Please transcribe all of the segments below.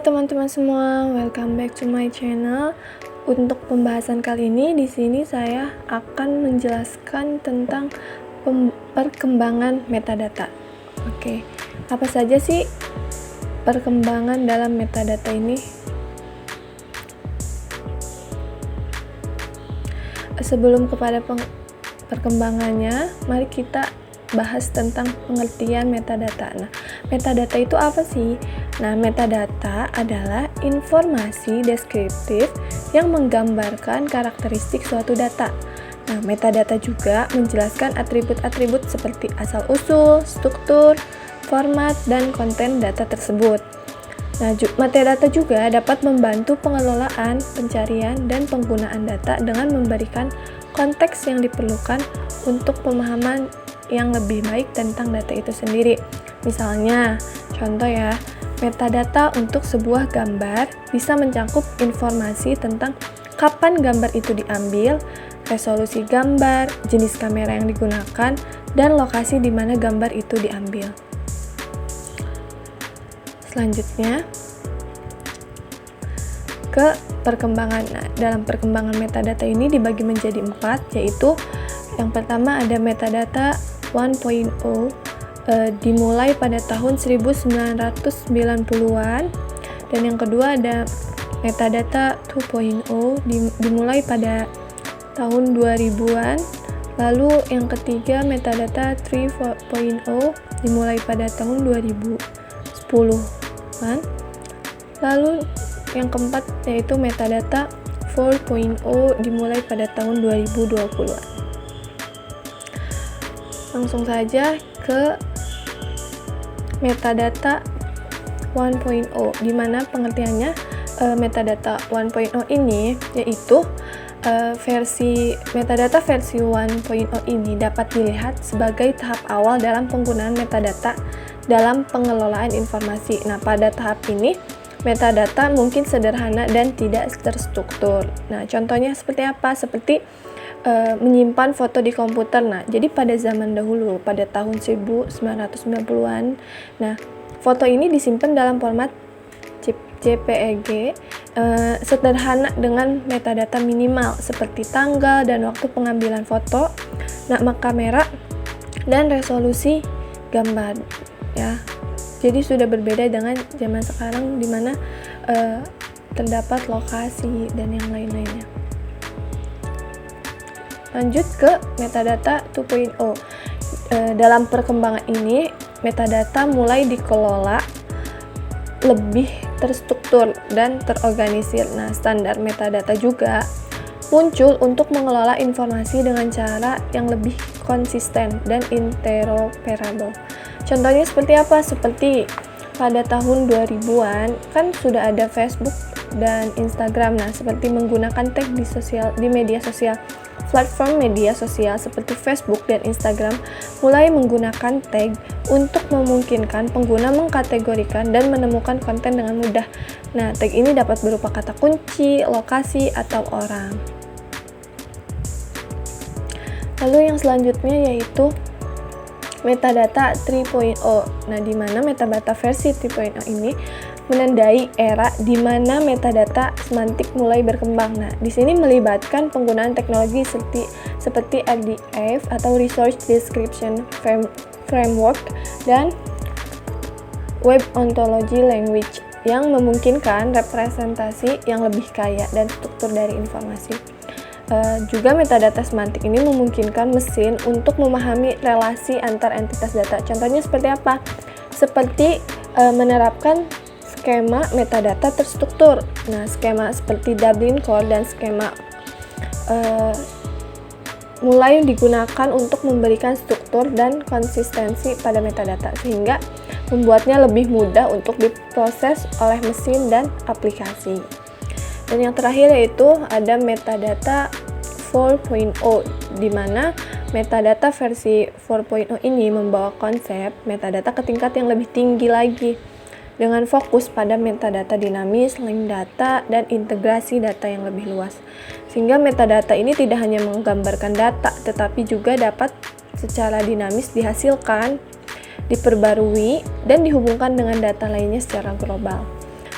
teman-teman semua, welcome back to my channel. Untuk pembahasan kali ini di sini saya akan menjelaskan tentang perkembangan metadata. Oke, apa saja sih perkembangan dalam metadata ini? Sebelum kepada perkembangannya, mari kita bahas tentang pengertian metadata. Nah, metadata itu apa sih? Nah, metadata adalah informasi deskriptif yang menggambarkan karakteristik suatu data. Nah, metadata juga menjelaskan atribut-atribut seperti asal-usul, struktur, format, dan konten data tersebut. Nah, metadata juga dapat membantu pengelolaan, pencarian, dan penggunaan data dengan memberikan konteks yang diperlukan untuk pemahaman yang lebih baik tentang data itu sendiri. Misalnya, contoh ya, metadata untuk sebuah gambar bisa mencakup informasi tentang kapan gambar itu diambil, resolusi gambar, jenis kamera yang digunakan, dan lokasi di mana gambar itu diambil. Selanjutnya, ke perkembangan. Nah, dalam perkembangan metadata ini dibagi menjadi 4, yaitu yang pertama ada metadata 1.0, dimulai pada tahun 1990-an, dan yang kedua ada metadata 2.0 dimulai pada tahun 2000-an, lalu yang ketiga metadata 3.0 dimulai pada tahun 2010-an, lalu yang keempat yaitu metadata 4.0 dimulai pada tahun 2020-an. Langsung saja ke metadata 1.0, di mana pengertiannya metadata 1.0 ini yaitu metadata versi 1.0 ini dapat dilihat sebagai tahap awal dalam penggunaan metadata dalam pengelolaan informasi. Nah, pada tahap ini metadata mungkin sederhana dan tidak terstruktur. Nah, contohnya seperti apa? Seperti menyimpan foto di komputer. Nah, jadi pada zaman dahulu, pada tahun 1990-an, nah, foto ini disimpan dalam format JPEG sederhana dengan metadata minimal seperti tanggal dan waktu pengambilan foto, nama kamera, dan resolusi gambar. Ya, jadi sudah berbeda dengan zaman sekarang di mana terdapat lokasi dan yang lain-lainnya. Lanjut ke metadata 2.0. Dalam perkembangan ini, metadata mulai dikelola lebih terstruktur dan terorganisir. Nah, standar metadata juga muncul untuk mengelola informasi dengan cara yang lebih konsisten dan interoperable. Contohnya seperti apa? Seperti pada tahun 2000-an kan sudah ada Facebook dan Instagram. Nah, seperti menggunakan tag di media sosial. Platform media sosial seperti Facebook dan Instagram mulai menggunakan tag untuk memungkinkan pengguna mengkategorikan dan menemukan konten dengan mudah. Nah, tag ini dapat berupa kata kunci, lokasi, atau orang. Lalu yang selanjutnya yaitu metadata 3.0. Nah, di mana metadata versi 3.0 ini menandai era di mana metadata semantik mulai berkembang. Nah, di sini melibatkan penggunaan teknologi seperti RDF atau Resource Description Framework dan Web Ontology Language yang memungkinkan representasi yang lebih kaya dan struktur dari informasi. Juga metadata semantik ini memungkinkan mesin untuk memahami relasi antar entitas data. Contohnya seperti apa? Seperti menerapkan skema metadata terstruktur. Nah, skema seperti Dublin Core dan skema mulai digunakan untuk memberikan struktur dan konsistensi pada metadata sehingga membuatnya lebih mudah untuk diproses oleh mesin dan aplikasi. Dan yang terakhir yaitu ada metadata 4.0, di mana metadata versi 4.0 ini membawa konsep metadata ke tingkat yang lebih tinggi lagi dengan fokus pada metadata dinamis, link data, dan integrasi data yang lebih luas. Sehingga metadata ini tidak hanya menggambarkan data, tetapi juga dapat secara dinamis dihasilkan, diperbarui, dan dihubungkan dengan data lainnya secara global.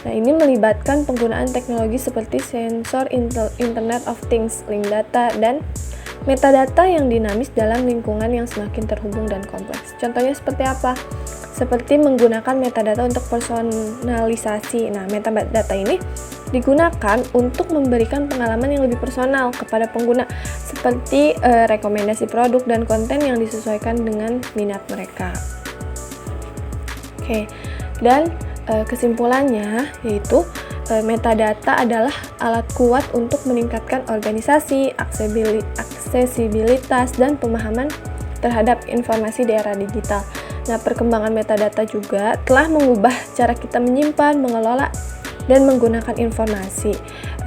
Nah, ini melibatkan penggunaan teknologi seperti sensor Internet of Things, link data, dan metadata yang dinamis dalam lingkungan yang semakin terhubung dan kompleks. Contohnya seperti apa? Seperti menggunakan metadata untuk personalisasi. Nah, metadata ini digunakan untuk memberikan pengalaman yang lebih personal kepada pengguna, seperti rekomendasi produk dan konten yang disesuaikan dengan minat mereka. Oke, dan kesimpulannya yaitu metadata adalah alat kuat untuk meningkatkan organisasi, aksesibilitas, dan pemahaman terhadap informasi di era digital. Nah, perkembangan metadata juga telah mengubah cara kita menyimpan, mengelola, dan menggunakan informasi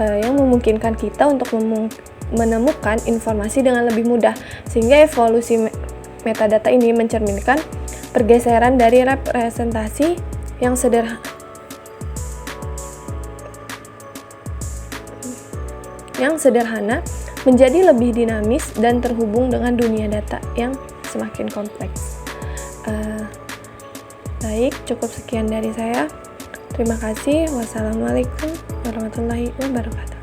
yang memungkinkan kita untuk menemukan informasi dengan lebih mudah, sehingga evolusi metadata ini mencerminkan pergeseran dari representasi yang sederhana menjadi lebih dinamis dan terhubung dengan dunia data yang semakin kompleks. Baik, cukup sekian dari saya. Terima kasih. Wassalamualaikum warahmatullahi wabarakatuh.